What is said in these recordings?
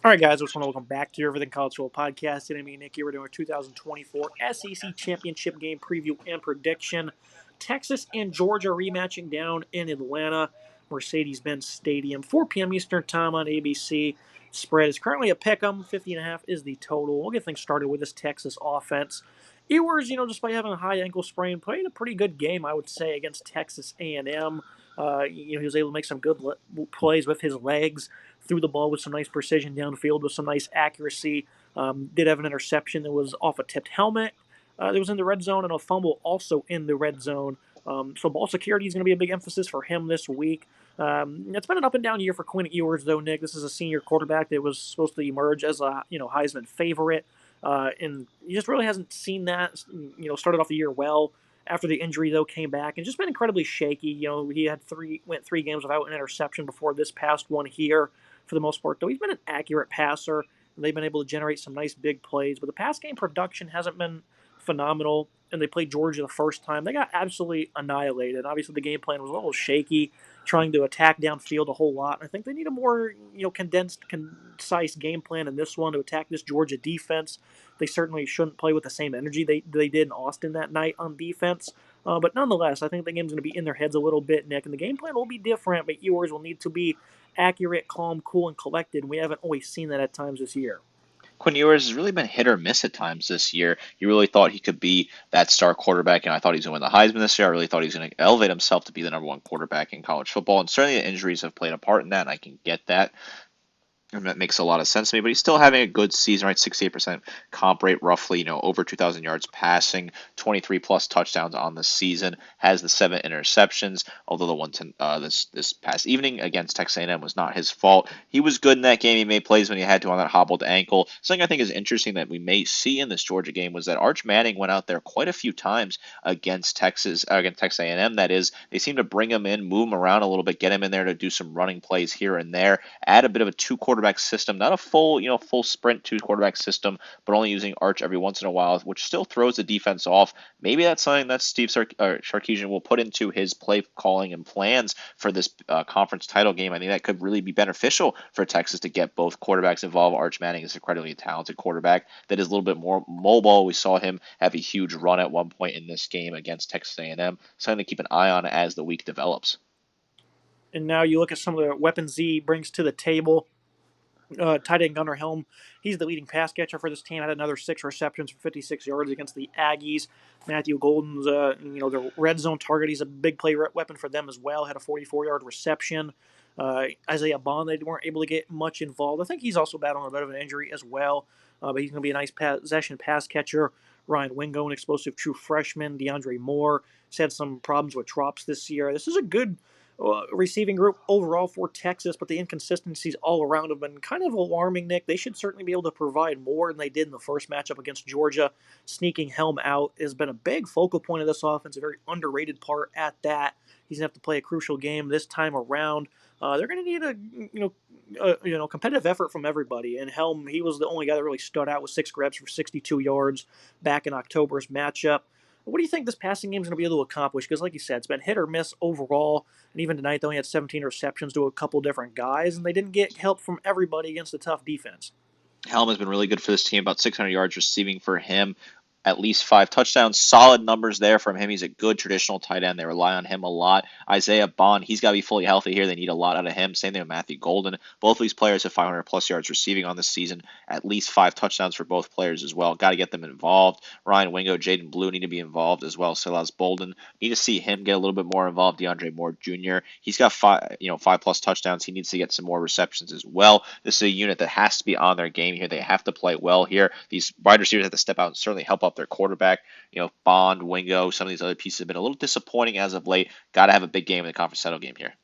All right, guys, I just want to welcome back to your Everything College Football podcast. Today, me and Nicky, we're doing our 2024 SEC Championship game preview and prediction. Texas and Georgia rematching down in Atlanta, Mercedes-Benz Stadium, 4 p.m. Eastern Time on ABC. Spread is currently a pick'em. 50.5 is the total. We'll get things started with this Texas offense. Ewers, despite having a high ankle sprain, played a pretty good game, I would say, against Texas A&M. He was able to make some good plays with his legs, threw the ball with some nice precision downfield with some nice accuracy. Did have an interception that was off a tipped helmet that was in the red zone, and a fumble also in the red zone. So ball security is going to be a big emphasis for him this week. It's been an up and down year for Quinn Ewers, though, Nick. This is a senior quarterback that was supposed to emerge as a Heisman favorite, and he just really hasn't seen that. Started off the year well. After the injury, though, came back and just been incredibly shaky. He went 3 games without an interception before this past one here. For the most part, though, he's been an accurate passer. They've been able to generate some nice big plays, but the pass game production hasn't been phenomenal. And they played Georgia the first time. They got absolutely annihilated. Obviously, the game plan was a little shaky, trying to attack downfield a whole lot. I think they need a more condensed, concise game plan in this one to attack this Georgia defense. They certainly shouldn't play with the same energy they did in Austin that night on defense. But nonetheless, I think the game's going to be in their heads a little bit, Nick, and the game plan will be different, but Ewers will need to be accurate, calm, cool, and collected. And we haven't always seen that at times this year. Quinn Ewers has really been hit or miss at times this year. You really thought he could be that star quarterback, and I thought he was going to win the Heisman this year. I really thought he was going to elevate himself to be the number one quarterback in college football, and certainly the injuries have played a part in that, and I can get that. And that makes a lot of sense to me, but he's still having a good season, right? 68% comp rate, roughly, over 2,000 yards passing, 23 plus touchdowns on the season, has the 7 interceptions, although the one this past evening against Texas A&M was not his fault. He was good in that game. He made plays when he had to on that hobbled ankle. Something I think is interesting that we may see in this Georgia game was that Arch Manning went out there quite a few times against Texas A&M. That is, they seem to bring him in, move him around a little bit, get him in there to do some running plays here and there, add a bit of a two-quarterback system, not a full sprint two-quarterback system, but only using Arch every once in a while, which still throws the defense off. Maybe that's something that Steve Sarkisian will put into his play calling and plans for this conference title game. I think that could really be beneficial for Texas to get both quarterbacks involved. Arch Manning is an incredibly talented quarterback that is a little bit more mobile. We saw him have a huge run at one point in this game against Texas A&M. Something to keep an eye on as the week develops. And now you look at some of the weapons he brings to the table. Tight end Gunnar Helm, he's the leading pass catcher for this team. Had another 6 receptions for 56 yards against the Aggies. Matthew Golden's, the red zone target. He's a big play weapon for them as well. Had a 44-yard reception. Isaiah Bond, they weren't able to get much involved. I think he's also battling a bit of an injury as well, but he's going to be a nice possession pass catcher. Ryan Wingo, an explosive true freshman. DeAndre Moore has had some problems with drops this year. This is a good receiving group overall for Texas, but the inconsistencies all around have been kind of alarming, Nick. They should certainly be able to provide more than they did in the first matchup against Georgia. Sneaking Helm out has been a big focal point of this offense, a very underrated part at that. He's going to have to play a crucial game this time around. They're going to need a competitive effort from everybody. And Helm, he was the only guy that really stood out with 6 grabs for 62 yards back in October's matchup. What do you think this passing game is going to be able to accomplish? Because, like you said, it's been hit or miss overall. And even tonight, they only had 17 receptions to a couple different guys, and they didn't get help from everybody against a tough defense. Helm has been really good for this team, about 600 yards receiving for him, at least 5 touchdowns. Solid numbers there from him. He's a good traditional tight end. They rely on him a lot. Isaiah Bond, he's got to be fully healthy here. They need a lot out of him. Same thing with Matthew Golden. Both of these players have 500-plus yards receiving on this season. At least 5 touchdowns for both players as well. Got to get them involved. Ryan Wingo, Jaden Blue need to be involved as well. Silas Bolden, need to see him get a little bit more involved. DeAndre Moore Jr., he's got 5-plus touchdowns. He needs to get some more receptions as well. This is a unit that has to be on their game here. They have to play well here. These wide receivers have to step out and certainly help out their quarterback. Bond, Wingo, some of these other pieces have been a little disappointing as of late. Got to have a big game in the conference title game here.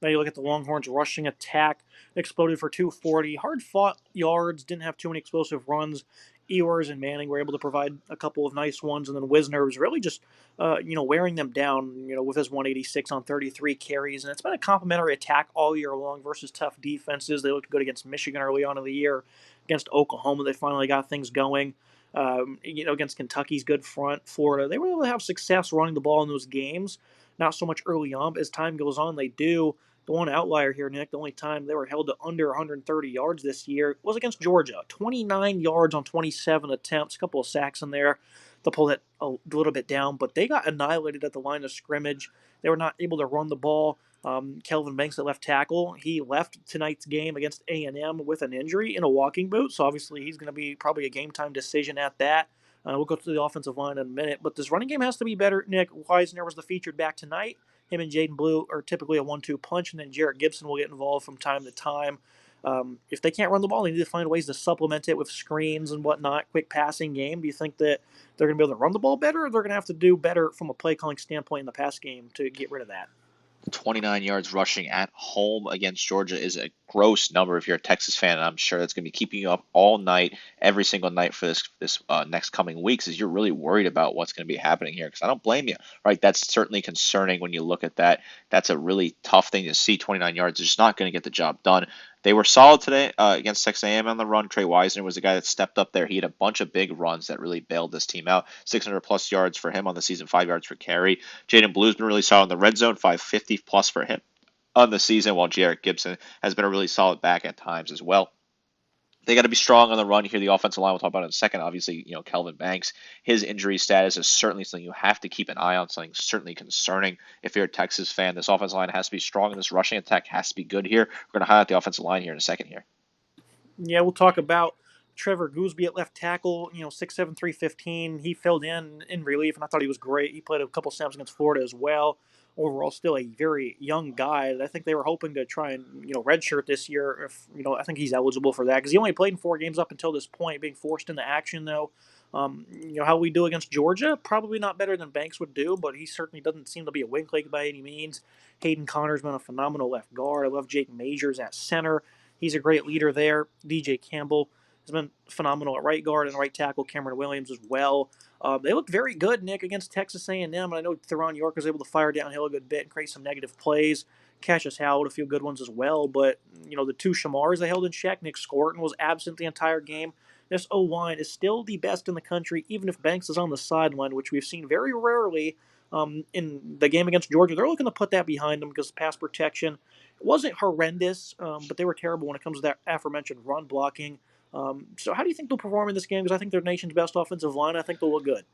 Now you look at the Longhorns rushing attack, exploded for 240. Hard-fought yards, didn't have too many explosive runs. Ewers and Manning were able to provide a couple of nice ones, and then Wisner was really just, wearing them down, with his 186 on 33 carries. And it's been a complimentary attack all year long versus tough defenses. They looked good against Michigan early on in the year. Against Oklahoma, they finally got things going. Against Kentucky's good front, Florida, they were able to have success running the ball in those games. Not so much early on, but as time goes on, they do. The one outlier here, Nick, the only time they were held to under 130 yards this year was against Georgia. 29 yards on 27 attempts, a couple of sacks in there to pull that a little bit down, but they got annihilated at the line of scrimmage. They were not able to run the ball. Kelvin Banks, at left tackle, he left tonight's game against A&M with an injury in a walking boot, so obviously he's going to be probably a game-time decision at that. We'll go to the offensive line in a minute, but this running game has to be better. Nick Weisner was the featured back tonight. Him and Jaden Blue are typically a 1-2 punch, and then Jarrett Gibson will get involved from time to time. If they can't run the ball, they need to find ways to supplement it with screens and whatnot, quick passing game. Do you think that they're going to be able to run the ball better, or they're going to have to do better from a play calling standpoint in the pass game to get rid of that? 29 yards rushing at home against Georgia is a gross number if you're a Texas fan, and I'm sure that's going to be keeping you up all night, every single night for this next coming weeks, as you're really worried about what's going to be happening here, because I don't blame you, right? That's certainly concerning when you look at that. That's a really tough thing to see. 29 yards is just not going to get the job done. They were solid today against Texas A&M on the run. Trey Wisener was the guy that stepped up there. He had a bunch of big runs that really bailed this team out. 600-plus yards for him on the season, 5 yards for carry. Jaden Blue's been really solid in the red zone, 550-plus for him on the season, while Jarrett Gibson has been a really solid back at times as well. They got to be strong on the run here. The offensive line, we'll talk about in a second. Obviously, Kelvin Banks, his injury status is certainly something you have to keep an eye on, something certainly concerning if you're a Texas fan. This offensive line has to be strong, and this rushing attack has to be good here. We're going to highlight the offensive line here in a second here. Yeah, we'll talk about Trevor Gooseby at left tackle, 6'7", 315. He filled in relief, and I thought he was great. He played a couple snaps against Florida as well. Overall, still a very young guy. I think they were hoping to try and, redshirt this year. If I think he's eligible for that because he only played in 4 games up until this point, being forced into action, though. How we do against Georgia, probably not better than Banks would do, but he certainly doesn't seem to be a wing click by any means. Hayden Connor's been a phenomenal left guard. I love Jake Majors at center. He's a great leader there. DJ Campbell has been phenomenal at right guard and right tackle. Cameron Williams as well. They looked very good, Nick, against Texas A&M. And I know Theron York was able to fire downhill a good bit and create some negative plays. Cassius Howard, a few good ones as well. But, the 2 Shamars they held in check. Nick Scorton was absent the entire game. This O-line is still the best in the country, even if Banks is on the sideline, which we've seen very rarely in the game against Georgia. They're looking to put that behind them because pass protection wasn't horrendous, but they were terrible when it comes to that aforementioned run blocking. So how do you think they'll perform in this game? Because I think they're nation's best offensive line. I think they'll look good.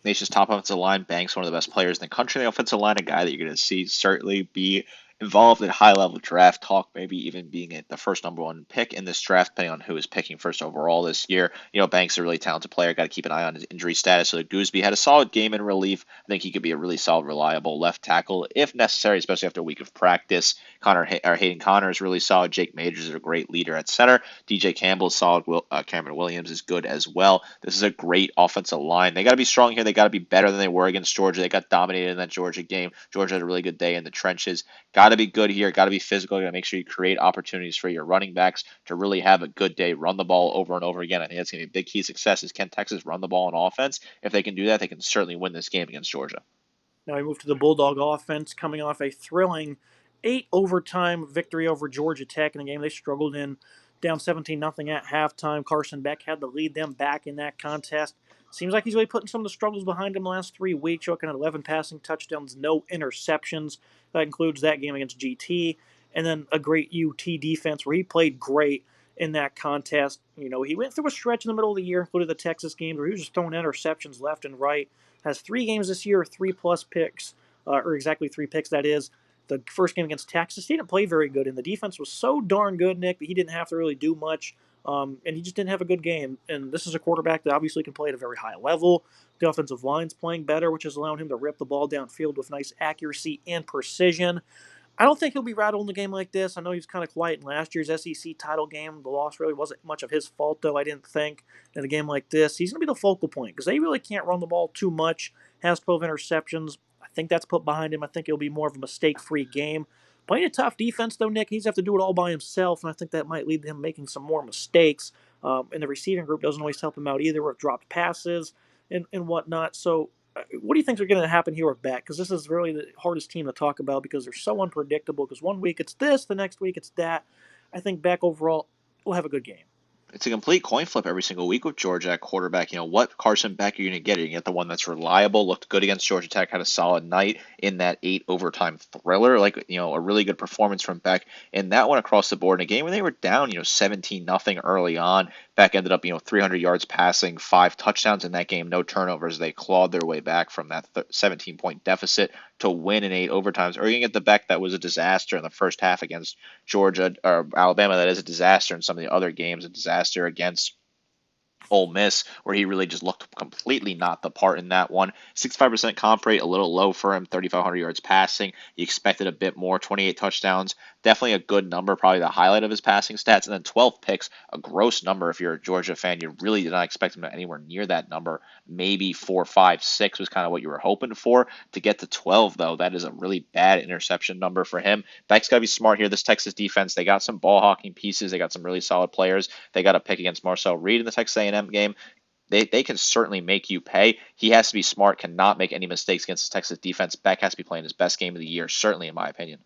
Nation's top offensive line, Banks, one of the best players in the country. The offensive line, a guy that you're going to see certainly be involved in high-level draft talk, maybe even being the first number 1 pick in this draft, depending on who is picking first overall this year. Banks is a really talented player. Got to keep an eye on his injury status. So Gooseby had a solid game in relief. I think he could be a really solid, reliable left tackle if necessary, especially after a week of practice. Hayden Connor is really solid. Jake Majors is a great leader at center. DJ Campbell is solid. Cameron Williams is good as well. This is a great offensive line. They got to be strong here. They got to be better than they were against Georgia. They got dominated in that Georgia game. Georgia had a really good day in the trenches. Got to be good here. Got to be physical. Got to make sure you create opportunities for your running backs to really have a good day. Run the ball over and over again. I think that's going to be a big key success. Is can Texas run the ball on offense? If they can do that, they can certainly win this game against Georgia. Now we move to the Bulldog offense, coming off a thrilling 8 overtime victory over Georgia Tech in a game they struggled in, down 17-0 at halftime. Carson Beck had to lead them back in that contest. Seems like he's really putting some of the struggles behind him the last 3 weeks, looking at 11 passing touchdowns, no interceptions. That includes that game against GT, and then a great UT defense where he played great in that contest. He went through a stretch in the middle of the year, including the Texas game, where he was just throwing interceptions left and right. Has 3 games this year, 3+ picks, or exactly 3 picks, that is. The first game against Texas, he didn't play very good, and the defense was so darn good, Nick, that he didn't have to really do much. And he just didn't have a good game. And this is a quarterback that obviously can play at a very high level. The offensive line's playing better, which is allowing him to rip the ball downfield with nice accuracy and precision. I don't think he'll be rattled in a game like this. I know he was kind of quiet in last year's SEC title game. The loss really wasn't much of his fault, though, I didn't think. In a game like this, he's going to be the focal point because they really can't run the ball too much. Has 12 interceptions. I think that's put behind him. I think it'll be more of a mistake-free game. Playing a tough defense, though, Nick, he's have to do it all by himself, and I think that might lead to him making some more mistakes. And the receiving group doesn't always help him out either with dropped passes and whatnot. So what do you think is going to happen here with Beck? Because this is really the hardest team to talk about because they're so unpredictable. Because one week it's this, the next week it's that. I think Beck overall will have a good game. It's a complete coin flip every single week with Georgia at quarterback. What Carson Beck are you going to get? Are you going to get the one that's reliable, looked good against Georgia Tech, had a solid night in that 8 overtime thriller, a really good performance from Beck in that one across the board in a game where they were down, 17-0 early on. Beck ended up, 300 yards passing, 5 touchdowns in that game, no turnovers. They clawed their way back from that 17-point deficit to win in 8 overtimes. Or you can get the Beck that was a disaster in the first half against Georgia or Alabama that is a disaster in some of the other games, a disaster against Ole Miss, where he really just looked completely not the part in that one. 65% comp rate, a little low for him, 3,500 yards passing. You expected a bit more, 28 touchdowns. Definitely a good number, probably the highlight of his passing stats. And then 12 picks, a gross number if you're a Georgia fan. You really did not expect him to anywhere near that number. Maybe 4, 5, 6 was kind of what you were hoping for. To get to 12, though, that is a really bad interception number for him. Beck's got to be smart here. This Texas defense, they got some ball hawking pieces. They got some really solid players. They got a pick against Marcel Reed in the Texas A&M game. They can certainly make you pay. He has to be smart, cannot make any mistakes against the Texas defense. Beck has to be playing his best game of the year, certainly in my opinion.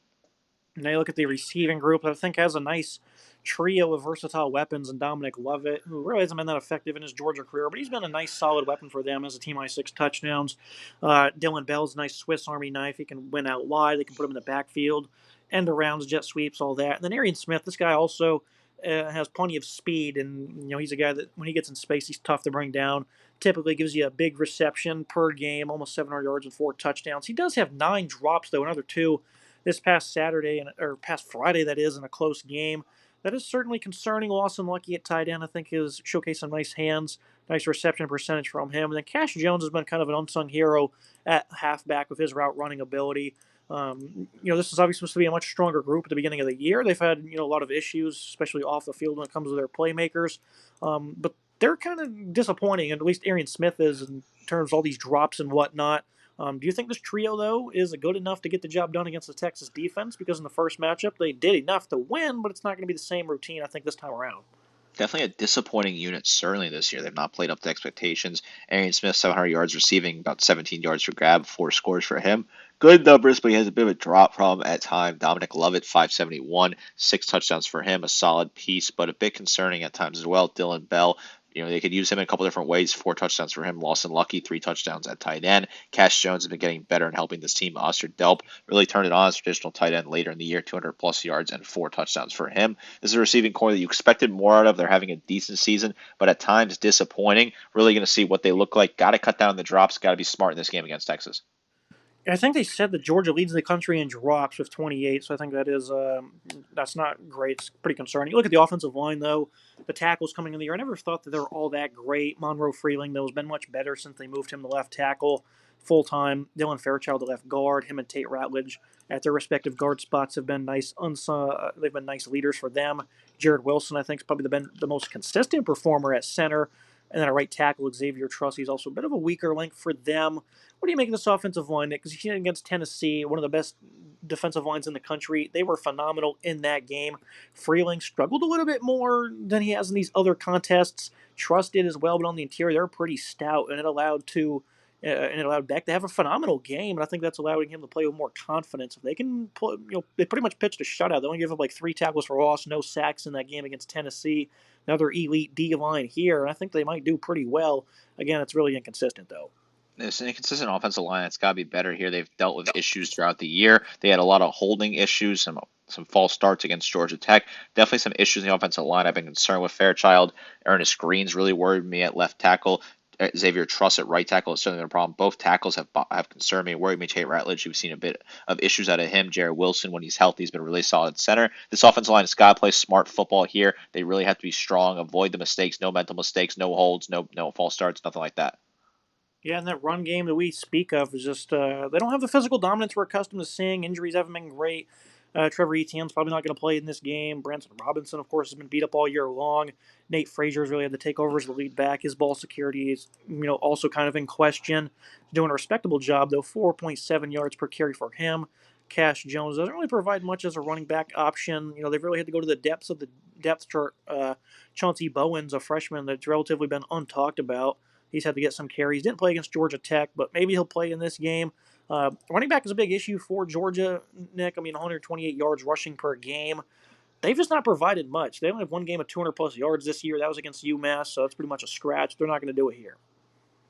Now you look at the receiving group, I think has a nice trio of versatile weapons, and Dominic Lovett, who really hasn't been that effective in his Georgia career, but he's been a nice solid weapon for them as a team high 6 touchdowns. Dylan Bell's a nice Swiss Army knife. He can win out wide. They can put him in the backfield, end arounds, jet sweeps, all that. And then Arian Smith, this guy also has plenty of speed, and he's a guy that when he gets in space, he's tough to bring down. Typically gives you a big reception per game, almost 700 yards and 4 touchdowns. He does have 9 drops though, another two this past Saturday or past Friday, that is, in a close game. That is certainly concerning. Lawson Lucky at tight end, I think, is showcased some nice hands, nice reception percentage from him. And then Cash Jones has been kind of an unsung hero at halfback with his route running ability. This is obviously supposed to be a much stronger group at the beginning of the year. They've had a lot of issues, especially off the field when it comes to their playmakers. But they're kind of disappointing, at least Arian Smith is in terms of all these drops and whatnot. Do you think this trio, though, is good enough to get the job done against the Texas defense? Because in the first matchup, they did enough to win, but it's not going to be the same routine, I think, this time around. Definitely a disappointing unit, certainly this year. They've not played up to expectations. Arian Smith, 700 yards receiving, about 17 yards per grab, 4 scores for him. Good numbers, but he has a bit of a drop problem at times. Dominic Lovett, 571, 6 touchdowns for him, a solid piece, but a bit concerning at times as well. Dylan Bell, they could use him in a couple different ways. 4 touchdowns for him. Lawson Lucky, 3 touchdowns at tight end. Cash Jones has been getting better and helping this team. Oster Delp really turned it on as traditional tight end later in the year. 200 plus yards and 4 touchdowns for him. This is a receiving core that you expected more out of. They're having a decent season, but at times disappointing. Really going to see what they look like. Got to cut down the drops. Got to be smart in this game against Texas. I think they said that Georgia leads the country in drops with 28, so I think that's not great. It's pretty concerning. You look at the offensive line, though. The tackles coming in the year, I never thought that they were all that great. Monroe Freeling, though, has been much better since they moved him to left tackle full time. Dylan Fairchild to left guard. Him and Tate Ratledge at their respective guard spots have been nice. They've been nice leaders for them. Jared Wilson, I think, has probably been the most consistent performer at center. And then a right tackle, Xavier Truss, he's also a bit of a weaker link for them. What do you make of this offensive line, Nick? Because you against Tennessee, one of the best defensive lines in the country. They were phenomenal in that game. Freeling struggled a little bit more than he has in these other contests. Truss did as well, but on the interior, they're pretty stout, and it allowed Beck to have a phenomenal game, and I think that's allowing him to play with more confidence. If they can, they pretty much pitched a shutout. They only gave up like 3 tackles for loss, no sacks in that game against Tennessee. Another elite D line here, and I think they might do pretty well. Again, it's really inconsistent though. It's an inconsistent offensive line. It's got to be better here. They've dealt with issues throughout the year. They had a lot of holding issues, some false starts against Georgia Tech. Definitely some issues in the offensive line. I've been concerned with Fairchild. Ernest Green's really worried me at left tackle. Xavier Truss at right tackle is certainly been a problem. Both tackles have concerned me, worried me. Tate Ratledge, we've seen a bit of issues out of him. Jared Wilson, when he's healthy, has been really solid center. This offensive line has got to play smart football here. They really have to be strong, avoid the mistakes, no mental mistakes, no holds, no false starts, nothing like that. Yeah, and that run game that we speak of is just they don't have the physical dominance we're accustomed to seeing. Injuries haven't been great. Trevor Etienne's probably not going to play in this game. Branson Robinson, of course, has been beat up all year long. Nate Frazier's really had to take over as the lead back. His ball security is, also kind of in question. Doing a respectable job though. 4.7 yards per carry for him. Cash Jones doesn't really provide much as a running back option. They've really had to go to the depths of the depth chart. Chauncey Bowen's a freshman that's relatively been untalked about. He's had to get some carries. Didn't play against Georgia Tech, but maybe he'll play in this game. Running back is a big issue for Georgia, Nick. 128 yards rushing per game. they've just not provided much. They only have one game of 200-plus yards this year. That was against UMass, so that's pretty much a scratch. They're not going to do it here.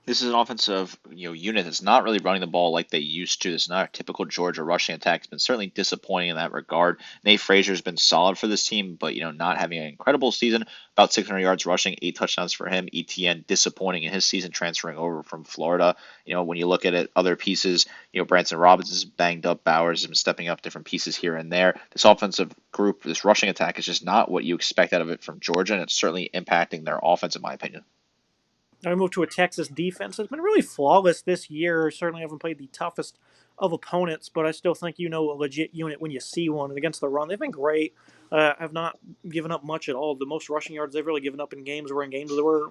This is an offensive, unit that's not really running the ball like they used to. It's not a typical Georgia rushing attack. It's been certainly disappointing in that regard. Nate Frazier's been solid for this team, but not having an incredible season. About 600 yards rushing, 8 touchdowns for him. ETN disappointing in his season, transferring over from Florida. When you look at it, other pieces, Branson Robinson's banged up. Bowers has been stepping up different pieces here and there. This offensive group, this rushing attack, is just not what you expect out of it from Georgia, and it's certainly impacting their offense, in my opinion. Now we move to a Texas defense that's been really flawless this year. Certainly haven't played the toughest of opponents, but I still think a legit unit when you see one. And against the run, they've been great. Have not given up much at all. The most rushing yards they've really given up in games were in games that were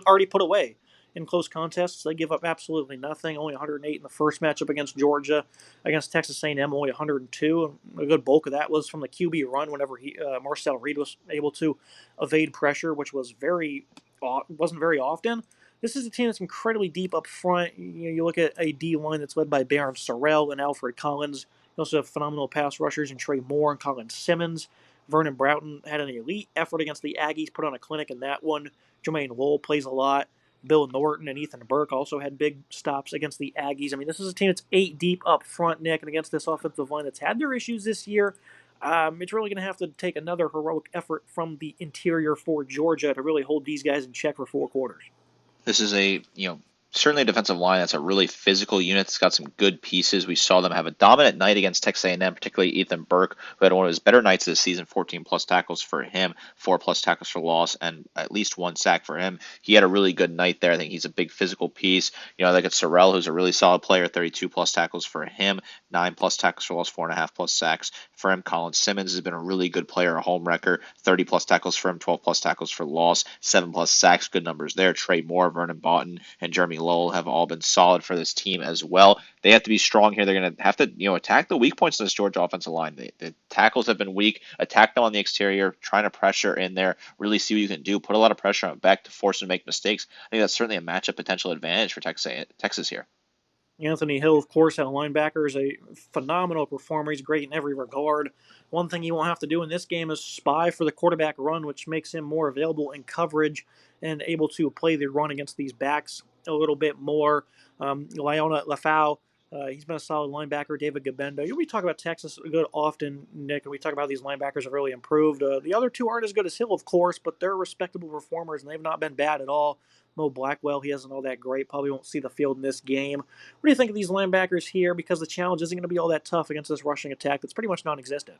already put away. In close contests, they give up absolutely nothing. Only 108 in the first matchup against Georgia. Against Texas A&M, only 102. A good bulk of that was from the QB run whenever Marcel Reed was able to evade pressure, which was wasn't very often. This is a team that's incredibly deep up front. You look at a D line that's led by Baron Sorrell and Alfred Collins. You also have phenomenal pass rushers in Trey Moore and Colin Simmons. Vernon Broughton had an elite effort against the Aggies, put on a clinic in that one. Jermaine Lowell plays a lot. Bill Norton and Ethan Burke also had big stops against the Aggies. I mean, this is a team that's 8 deep up front, Nick, and against this offensive line that's had their issues this year. It's really going to have to take another heroic effort from the interior for Georgia to really hold these guys in check for 4 quarters. This is certainly a defensive line that's a really physical unit. It's got some good pieces. We saw them have a dominant night against Texas A&M, particularly Ethan Burke, who had one of his better nights this season, 14-plus tackles for him, 4-plus tackles for loss, and at least 1 sack for him. He had a really good night there. I think he's a big physical piece. They got Sorrell, who's a really solid player, 32-plus tackles for him, 9-plus tackles for loss, 4.5-plus sacks for him. Colin Simmons has been a really good player, a home wrecker, 30-plus tackles for him, 12-plus tackles for loss, 7-plus sacks, good numbers there. Trey Moore, Vernon Broughton, and Jeremy Lowell have all been solid for this team as well. They have to be strong here. They're going to have to, attack the weak points in this Georgia offensive line. The tackles have been weak. Attack them on the exterior, trying to pressure in there, really see what you can do. Put a lot of pressure on Beck to force him to make mistakes. I think that's certainly a matchup potential advantage for Texas here. Anthony Hill, of course, at linebacker, is a phenomenal performer. He's great in every regard. One thing he won't have to do in this game is spy for the quarterback run, which makes him more available in coverage and able to play the run against these backs a little bit more. Leona Lafau, he's been a solid linebacker. David Gabendo. We talk about Texas a good often, Nick, and we talk about these linebackers have really improved. The other two aren't as good as Hill, of course, but they're respectable performers, and they've not been bad at all. Mo Blackwell, he isn't all that great. Probably won't see the field in this game. What do you think of these linebackers here? Because the challenge isn't going to be all that tough against this rushing attack that's pretty much non-existent.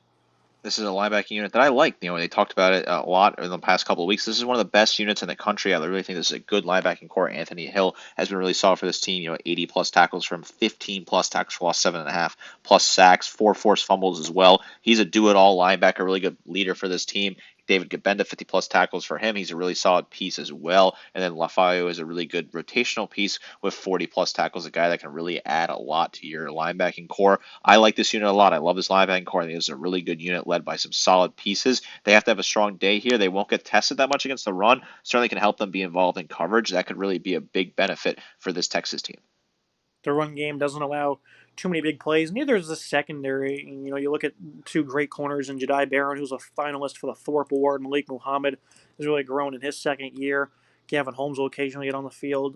This is a linebacking unit that I like. They talked about it a lot in the past couple of weeks. This is one of the best units in the country. I really think this is a good linebacking core. Anthony Hill has been really solid for this team. 80-plus tackles from 15-plus tackles for loss, 7.5-plus sacks, 4 forced fumbles as well. He's a do-it-all linebacker, really good leader for this team. David Gabenda, 50-plus tackles for him. He's a really solid piece as well. And then Lafayette is a really good rotational piece with 40-plus tackles, a guy that can really add a lot to your linebacking core. I like this unit a lot. I love this linebacking core. I think this is a really good unit led by some solid pieces. They have to have a strong day here. They won't get tested that much against the run. Certainly can help them be involved in coverage. That could really be a big benefit for this Texas team. The run game doesn't allow too many big plays. Neither is the secondary. You look at 2 great corners in Jedi Barron, who's a finalist for the Thorpe Award. Malik Muhammad has really grown in his second year. Gavin Holmes will occasionally get on the field.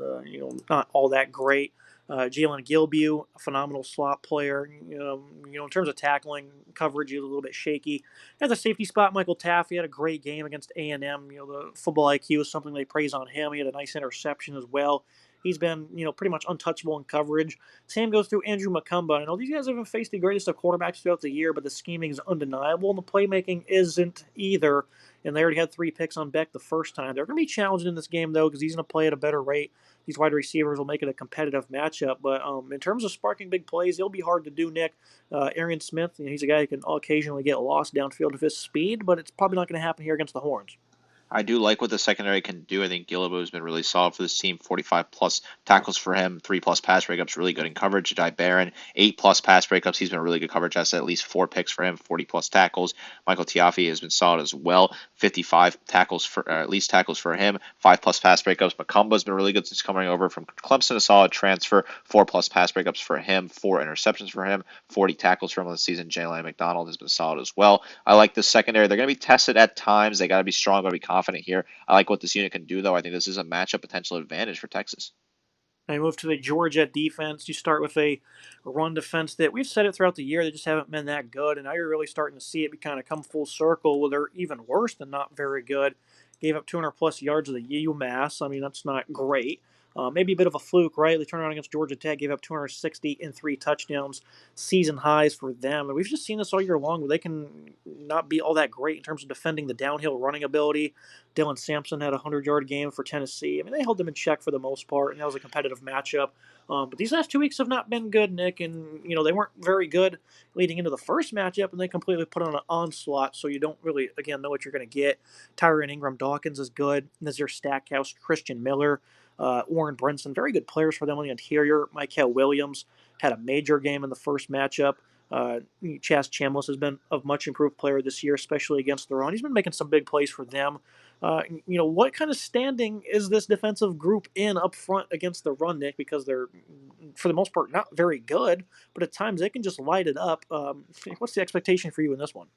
Not all that great. Jalen Gilbew, a phenomenal slot player. In terms of tackling, coverage is a little bit shaky. At the safety spot, Michael Taffy had a great game against A&M. The football IQ is something they praise on him. He had a nice interception as well. He's been, pretty much untouchable in coverage. Same goes through Andrew McCumba. I know these guys haven't faced the greatest of quarterbacks throughout the year, but the scheming is undeniable, and the playmaking isn't either. And they already had 3 picks on Beck the first time. They're going to be challenged in this game, though, because he's going to play at a better rate. These wide receivers will make it a competitive matchup. But in terms of sparking big plays, it'll be hard to do, Nick. Arian Smith, he's a guy who can occasionally get lost downfield of his speed, but it's probably not going to happen here against the Horns. I do like what the secondary can do. I think Gillibo has been really solid for this team. 45 plus tackles for him, 3 plus pass breakups, really good in coverage. Jedi Barron, 8 plus pass breakups. He's been really good coverage. That's at least 4 picks for him, 40 plus tackles. Michael Tiafi has been solid as well. 55 tackles for at least tackles for him, 5 plus pass breakups. Macumba's been really good since coming over from Clemson, a solid transfer. 4 plus pass breakups for him, 4 interceptions for him, 40 tackles for him this season. Jalen McDonald has been solid as well. I like the secondary. They're going to be tested at times. They got to be strong, got to be confident here. I like what this unit can do, though. I think this is a matchup potential advantage for Texas. I move to the Georgia defense. You start with a run defense that we've said it throughout the year. They just haven't been that good, and now you're really starting to see it be kind of come full circle where they're even worse than not very good. Gave up 200 plus yards of the UMass. I mean, that's not great. Maybe a bit of a fluke, right? They turned around against Georgia Tech, gave up 260 and 3 touchdowns, season highs for them. And we've just seen this all year long where they can not be all that great in terms of defending the downhill running ability. Dylan Sampson had a 100-yard game for Tennessee. I mean, they held them in check for the most part, and that was a competitive matchup. But these last 2 weeks have not been good, Nick, and they weren't very good leading into the first matchup, and they completely put on an onslaught. So you don't really, again, know what you're going to get. Tyron Ingram Dawkins is good. Nazir Stackhouse, Christian Miller, Warren Brinson, very good players for them on the interior. Michael Williams had a major game in the first matchup. Chaz Chambliss has been a much improved player this year, especially against the run. He's been making some big plays for them. What kind of standing is this defensive group in up front against the run, Nick? Because they're, for the most part, not very good, but at times they can just light it up. What's the expectation for you in this one?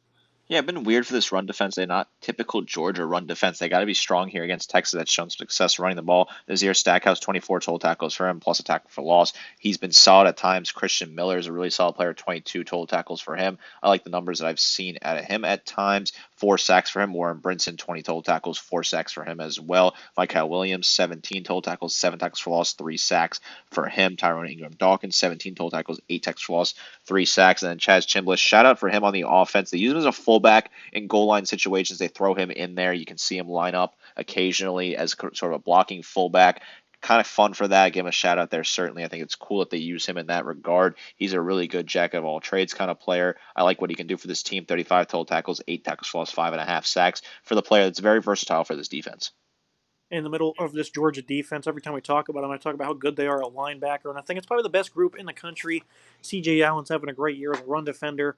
Yeah, it's been weird for this run defense. They're not typical Georgia run defense. They got to be strong here against Texas. That's shown success running the ball. Nazir Stackhouse, 24 total tackles for him, plus a tackle for loss. He's been solid at times. Christian Miller is a really solid player, 22 total tackles for him. I like the numbers that I've seen out of him at times. 4 sacks for him. Warren Brinson, 20 total tackles, 4 sacks for him as well. Michael Williams, 17 total tackles, 7 tackles for loss, 3 sacks for him. Tyrone Ingram Dawkins, 17 total tackles, 8 tackles for loss, 3 sacks. And then Chaz Chambliss, shout out for him on the offense. They use him as a fullback in goal line situations. They throw him in there. You can see him line up occasionally as sort of a blocking fullback. Kind of fun for that. Give him a shout out there, certainly. I think it's cool that they use him in that regard. He's a really good jack of all trades kind of player. I like what he can do for this team. 35 total tackles, 8 tackles for loss, 5.5 sacks for the player that's very versatile for this defense. In the middle of this Georgia defense. Every time we talk about them, I talk about how good they are at linebacker, and I think it's probably the best group in the country. C.J. Allen's having a great year as a run defender.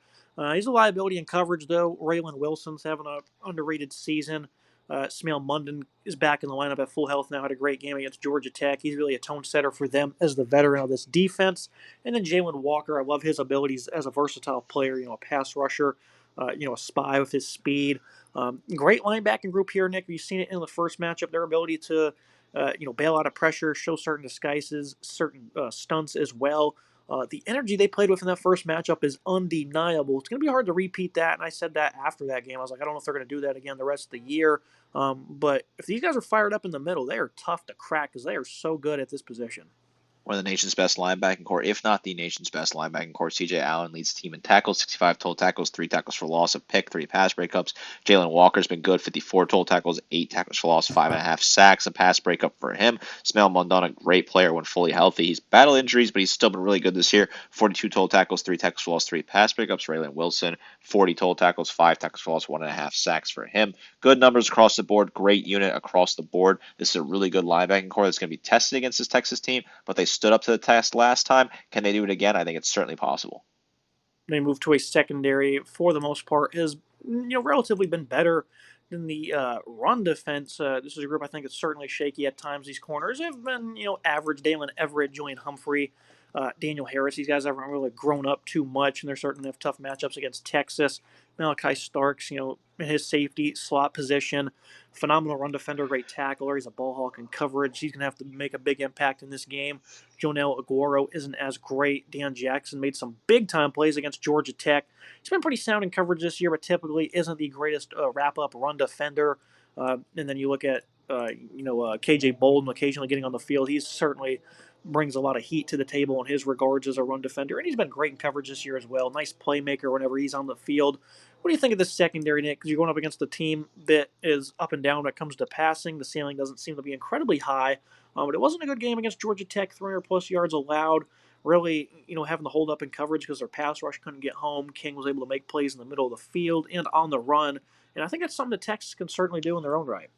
He's a liability in coverage, though. Raylan Wilson's having an underrated season. Smail Munden is back in the lineup at full health now. Had a great game against Georgia Tech. He's really a tone setter for them as the veteran of this defense. And then Jalen Walker, I love his abilities as a versatile player. A pass rusher. A spy with his speed. Great linebacking group here, Nick. You've seen it in the first matchup. Their ability to, bail out of pressure, show certain disguises, certain stunts as well. The energy they played with in that first matchup is undeniable. It's going to be hard to repeat that, and I said that after that game. I was like, I don't know if they're going to do that again the rest of the year. But if these guys are fired up in the middle, they are tough to crack because they are so good at this position. One of the nation's best linebacking core, if not the nation's best linebacking core. C.J. Allen leads the team in tackles, 65 total tackles, 3 tackles for loss, a pick, 3 pass breakups. Jalen Walker's been good, 54 total tackles, 8 tackles for loss, 5.5 sacks, a pass breakup for him. Smail Mondon, a great player when fully healthy. He's battled injuries, but he's still been really good this year. 42 total tackles, 3 tackles for loss, 3 pass breakups. Raylan Wilson, 40 total tackles, 5 tackles for loss, 1.5 sacks for him. Good numbers across the board, great unit across the board. This is a really good linebacking core that's going to be tested against this Texas team, but they stood up to the test last time. Can they do it again? I think it's certainly possible. They moved to a secondary for the most part has relatively been better than the run defense. This is a group I think is certainly shaky at times. These corners have been average. Dalen Everett, Julian Humphrey, Daniel Harris. These guys haven't really grown up too much, and they're starting to have tough matchups against Texas. Malachi Starks, in his safety slot position, phenomenal run defender, great tackler. He's a ball hawk in coverage. He's going to have to make a big impact in this game. Jonel Aguero isn't as great. Dan Jackson made some big-time plays against Georgia Tech. He's been pretty sound in coverage this year, but typically isn't the greatest wrap-up run defender. And then you look at, K.J. Bolden occasionally getting on the field. He's certainly brings a lot of heat to the table in his regards as a run defender, and he's been great in coverage this year as well. Nice playmaker whenever he's on the field. What do you think of this secondary, Nick? Because you're going up against a team that is up and down when it comes to passing. The ceiling doesn't seem to be incredibly high, but it wasn't a good game against Georgia Tech. 300-plus yards allowed. Really, having to hold up in coverage because their pass rush couldn't get home. King was able to make plays in the middle of the field and on the run, and I think that's something that Texas can certainly do in their own right.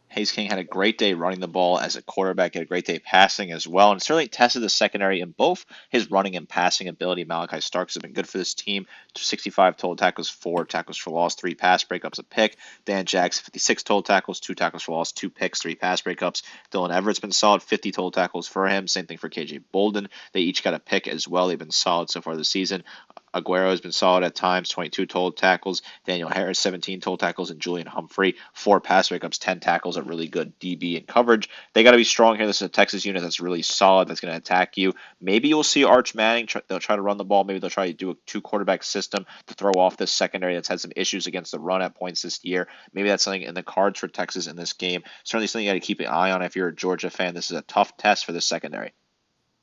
Hayes King had a great day running the ball as a quarterback, had a great day passing as well, and certainly tested the secondary in both his running and passing ability. Malachi Starks has been good for this team. 65 total tackles, 4 tackles for loss, 3 pass breakups, a pick. Dan Jackson, 56 total tackles, 2 tackles for loss, 2 picks, 3 pass breakups. Dylan Everett's been solid, 50 total tackles for him. Same thing for KJ Bolden. They each got a pick as well. They've been solid so far this season. Aguero has been solid at times, 22 total tackles. Daniel Harris, 17 total tackles, and Julian Humphrey, 4 pass breakups, 10 tackles, a really good DB and coverage. They got to be strong here. This is a Texas unit that's really solid, that's going to attack you. Maybe you'll see Arch Manning. They'll try to run the ball. Maybe they'll try to do a 2 quarterback system to throw off this secondary that's had some issues against the run at points this year. Maybe that's something in the cards for Texas in this game. Certainly something you got to keep an eye on if you're a Georgia fan. This is a tough test for this secondary.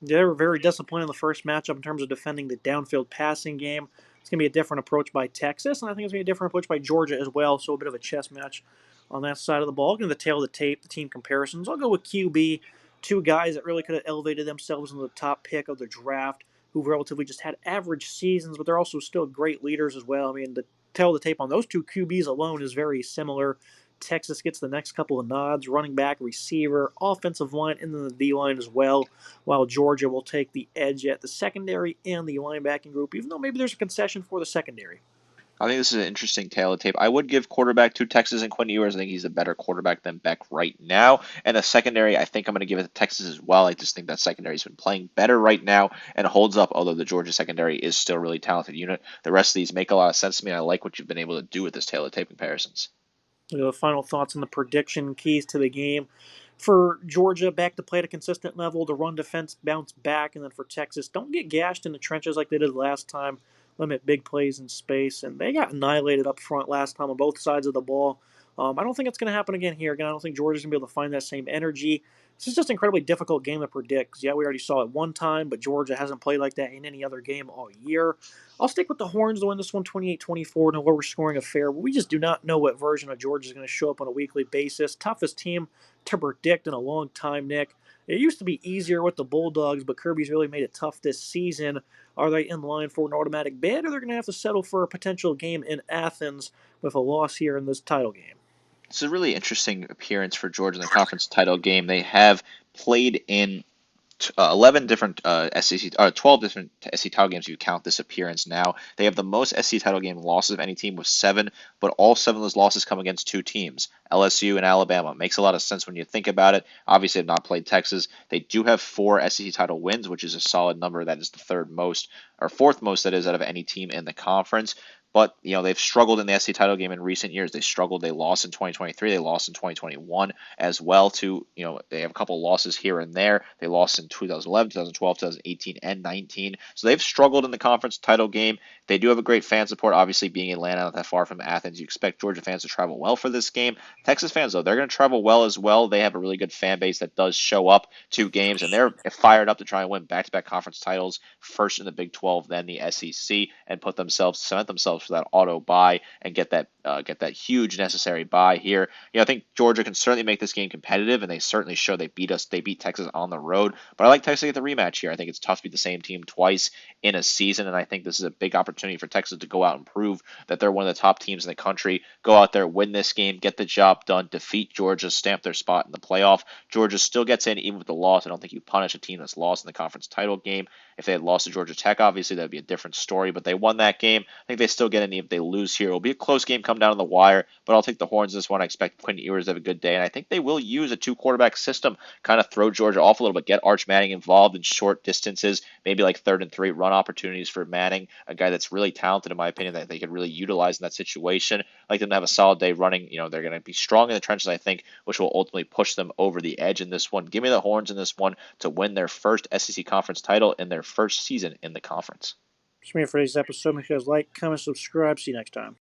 They were very disappointed in the first matchup in terms of defending the downfield passing game. It's going to be a different approach by Texas, and I think it's going to be a different approach by Georgia as well, so a bit of a chess match on that side of the ball. Going to the tail of the tape, the team comparisons. I'll go with QB, 2 guys that really could have elevated themselves into the top pick of the draft, who relatively just had average seasons, but they're also still great leaders as well. I mean, the tail of the tape on those 2 QBs alone is very similar. Texas gets the next couple of nods, running back, receiver, offensive line, and then the D line as well, while Georgia will take the edge at the secondary and the linebacking group, even though maybe there's a concession for the secondary. I think this is an interesting tail of tape. I would give quarterback to Texas and Quinn Ewers. I think he's a better quarterback than Beck right now. And the secondary, I think I'm going to give it to Texas as well. I just think that secondary's been playing better right now and holds up, although the Georgia secondary is still a really talented unit. The rest of these make a lot of sense to me, and I like what you've been able to do with this tail of tape comparisons. The final thoughts on the prediction keys to the game. For Georgia, back to play at a consistent level. The run defense bounce back. And then for Texas, don't get gashed in the trenches like they did last time. Limit big plays in space. And they got annihilated up front last time on both sides of the ball. I don't think it's going to happen again here. Again, I don't think Georgia's going to be able to find that same energy. This is just an incredibly difficult game to predict. 'Cause, yeah, we already saw it one time, but Georgia hasn't played like that in any other game all year. I'll stick with the Horns to win this one 28-24 in a lower scoring affair. But we just do not know what version of Georgia is going to show up on a weekly basis. Toughest team to predict in a long time, Nick. It used to be easier with the Bulldogs, but Kirby's really made it tough this season. Are they in line for an automatic bid, or they're going to have to settle for a potential game in Athens with a loss here in this title game? It's a really interesting appearance for Georgia in the conference title game. They have played in 11 different SEC, 12 different SEC title games if you count this appearance now. They have the most SEC title game losses of any team with 7, but all 7 of those losses come against 2 teams, LSU and Alabama. Makes a lot of sense when you think about it. Obviously, they've not played Texas. They do have 4 SEC title wins, which is a solid number. That is the 3rd most, or 4th most, that is, out of any team in the conference. But, they've struggled in the SEC title game in recent years. They struggled. They lost in 2023. They lost in 2021 as well, too. They have a couple losses here and there. They lost in 2011, 2012, 2018, and 19. So they've struggled in the conference title game. They do have a great fan support. Obviously, being in Atlanta, not that far from Athens, you expect Georgia fans to travel well for this game. Texas fans, though, they're going to travel well as well. They have a really good fan base that does show up to games, and they're fired up to try and win back-to-back conference titles, first in the Big 12, then the SEC, and cement themselves for that auto bye and get that huge necessary bye here. I think Georgia can certainly make this game competitive, and they certainly show they beat us. They beat Texas on the road, but I like Texas to get the rematch here. I think it's tough to beat the same team twice in a season, and I think this is a big opportunity for Texas to go out and prove that they're one of the top teams in the country. Go out there, win this game, get the job done, defeat Georgia, stamp their spot in the playoff. Georgia still gets in even with the loss. I don't think you punish a team that's lost in the conference title game. If they had lost to Georgia Tech, obviously that would be a different story, but they won that game. I think they still get in if they lose here. It'll be a close game come down to the wire, but I'll take the Horns this one. I expect Quinn Ewers to have a good day, and I think they will use a 2 quarterback system, kind of throw Georgia off a little bit, get Arch Manning involved in short distances, maybe like 3rd and 3 run opportunities for Manning, a guy that's really talented in my opinion that they could really utilize in that situation. I like them to have a solid day running. They're going to be strong in the trenches, I think, which will ultimately push them over the edge in this one. Give me the Horns in this one to win their first SEC conference title in their first season in the conference. That's me for today's episode. Make sure you guys like, comment, subscribe. See you next time.